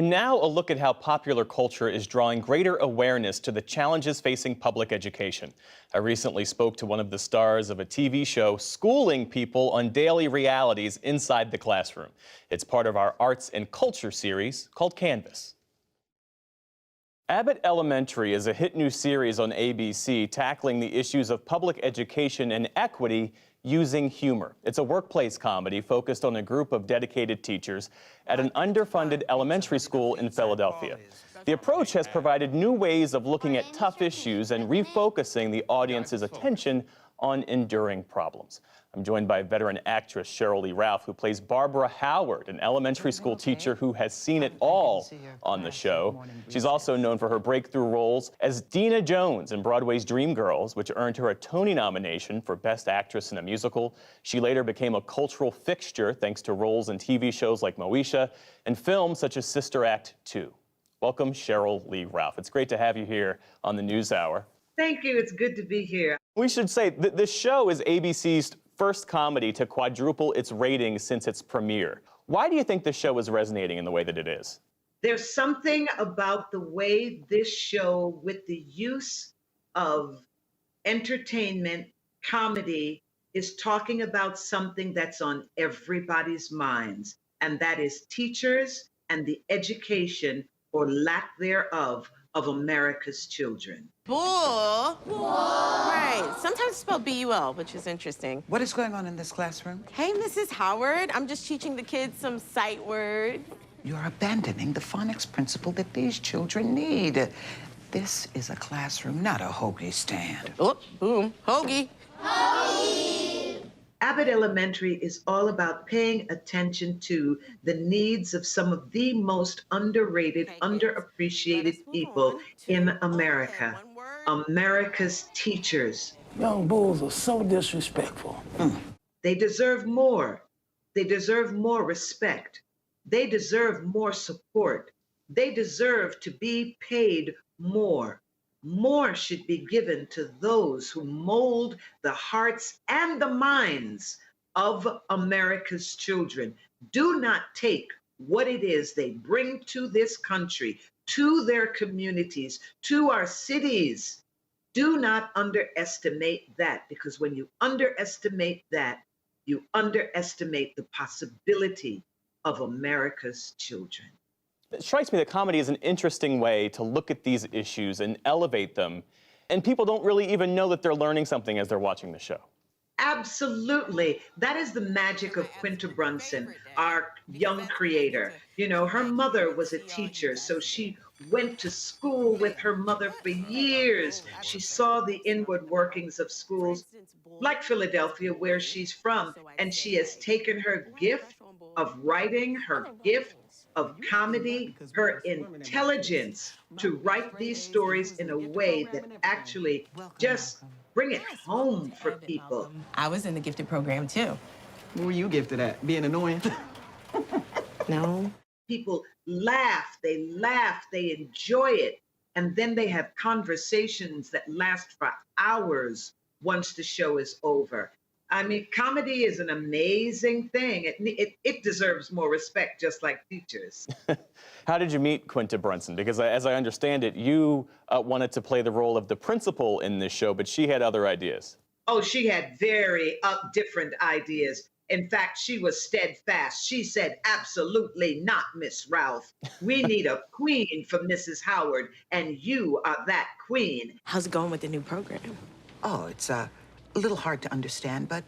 And now a look at how popular culture is drawing greater awareness to the challenges facing public education. I recently spoke to one of the stars of a TV show schooling people on daily realities inside the classroom. It's part of our arts and culture series called Canvas. Abbott Elementary is a hit new series on ABC tackling the issues of public education and equity using humor. It's a workplace comedy focused on a group of dedicated teachers at an underfunded elementary school in Philadelphia. The approach has provided new ways of looking at tough issues and refocusing the audience's attention on enduring problems. I'm joined by veteran actress Sheryl Lee Ralph, who plays Barbara Howard, an elementary school teacher who has seen it all on the show. She's also known for her breakthrough roles as Dina Jones in Broadway's Dreamgirls, which earned her a Tony nomination for Best Actress in a Musical. She later became a cultural fixture thanks to roles in TV shows like Moesha and films such as Sister Act 2. Welcome, Sheryl Lee Ralph. It's great to have you here on the NewsHour. Thank you. It's good to be here. We should say that this show is ABC's first comedy to quadruple its ratings since its premiere. Why do you think this show is resonating in the way that it is? There's something about the way this show, with the use of entertainment, comedy, is talking about something that's on everybody's minds, and that is teachers and the education, or lack thereof, of America's children. Bull. Right. Sometimes spelled B-U-L, which is interesting. What is going on in this classroom? Hey, Mrs. Howard. I'm just teaching the kids some sight words. You're abandoning the phonics principle that these children need. This is a classroom, not a hoagie stand. Oh, boom. Hoagie. Abbott Elementary is all about paying attention to the needs of some of the most underrated, underappreciated people in America. America's teachers. Young bulls are so disrespectful. They deserve more. They deserve more respect. They deserve more support. They deserve to be paid more. More should be given to those who mold the hearts and the minds of America's children. Do not take what it is they bring to this country, to their communities, to our cities. Do not underestimate that, because when you underestimate that, you underestimate the possibility of America's children. It strikes me that comedy is an interesting way to look at these issues and elevate them, and people don't really even know that they're learning something as they're watching the show. Absolutely. That is the magic of Quinta Brunson, our young creator. You know, her mother was a teacher, so she went to school with her mother for years. She saw the inward workings of schools like Philadelphia, where she's from, and she has taken her gift of writing, her gift of comedy, her intelligence to write these stories in a way that actually just bring it home for people. I was in the gifted program, too. What were you gifted at? Being annoying? No. People laugh, they enjoy it, and then they have conversations that last for hours once the show is over. I mean, comedy is an amazing thing. It deserves more respect, just like teachers. How did you meet Quinta Brunson? Because as I understand it, you wanted to play the role of the principal in this show, but she had other ideas. Oh, she had very different ideas. In fact, she was steadfast. She said, absolutely not, Miss Ralph. We need a queen for Mrs. Howard, and you are that queen. How's it going with the new program? Oh, it's a little hard to understand, but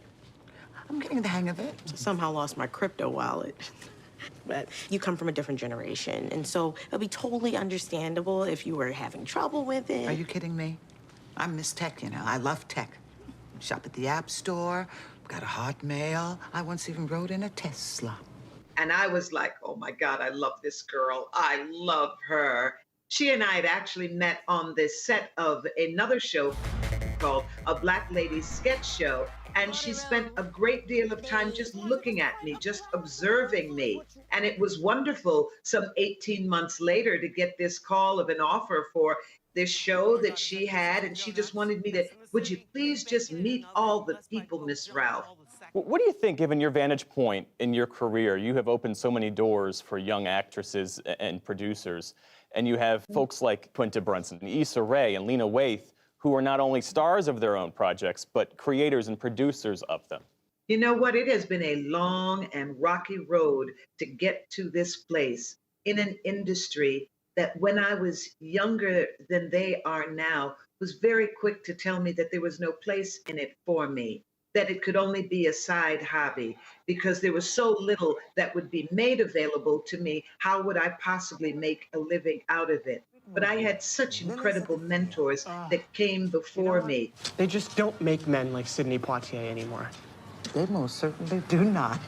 I'm getting the hang of it. Somehow lost my crypto wallet. But you come from a different generation, and so it'll be totally understandable if you were having trouble with it. Are you kidding me? I'm Miss Tech, you know. I love tech. Shop at the App Store, got a Hotmail. I once even rode in a Tesla. And I was like, oh my God, I love this girl. I love her. She and I had actually met on the set of another show called A Black Lady Sketch Show, and she spent a great deal of time just looking at me, just observing me. And it was wonderful some 18 months later to get this call of an offer for this show that she had, and she just wanted me to, would you please just meet all the people, Miss Ralph? What do you think, given your vantage point in your career? You have opened so many doors for young actresses and producers, and you have folks like Quinta Brunson, and Issa Rae, and Lena Waithe, who are not only stars of their own projects, but creators and producers of them. You know what? It has been a long and rocky road to get to this place in an industry that when I was younger than they are now, was very quick to tell me that there was no place in it for me, that it could only be a side hobby because there was so little that would be made available to me. How would I possibly make a living out of it? But I had such incredible mentors that came before me. They just don't make men like Sidney Poitier anymore. They most certainly do not.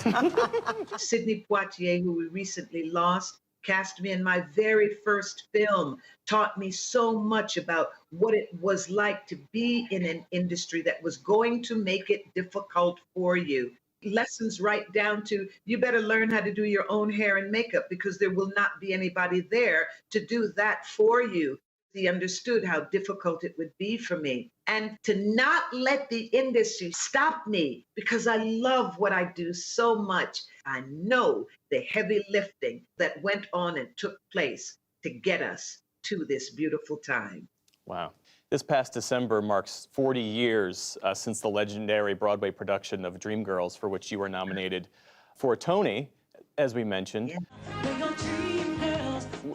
Sidney Poitier, who we recently lost, cast me in my very first film, taught me so much about what it was like to be in an industry that was going to make it difficult for you. Lessons right down to, you better learn how to do your own hair and makeup because there will not be anybody there to do that for you. He understood how difficult it would be for me. And to not let the industry stop me because I love what I do so much. I know the heavy lifting that went on and took place to get us to this beautiful time. Wow. This past December marks 40 years since the legendary Broadway production of Dreamgirls, for which you were nominated for a Tony, as we mentioned. Yeah.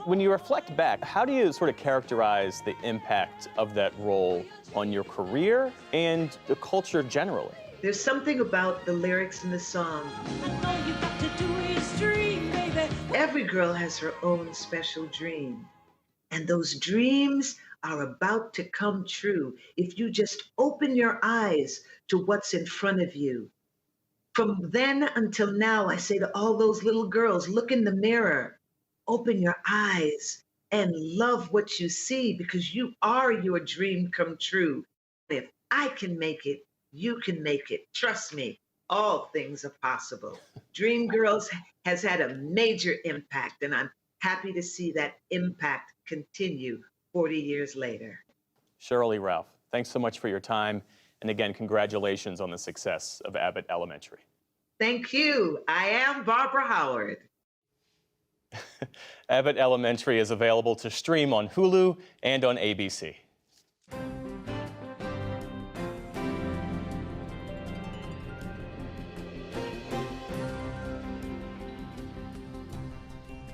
When you reflect back, how do you sort of characterize the impact of that role on your career and the culture generally? There's something about the lyrics in the song. Every girl has her own special dream. And those dreams are about to come true if you just open your eyes to what's in front of you. From then until now, I say to all those little girls, look in the mirror. Open your eyes and love what you see because you are your dream come true. If I can make it, you can make it. Trust me, all things are possible. Dreamgirls has had a major impact, and I'm happy to see that impact continue 40 years later. Sheryl Lee Ralph, thanks so much for your time. And again, congratulations on the success of Abbott Elementary. Thank you. I am Barbara Howard. Abbott Elementary is available to stream on Hulu and on ABC.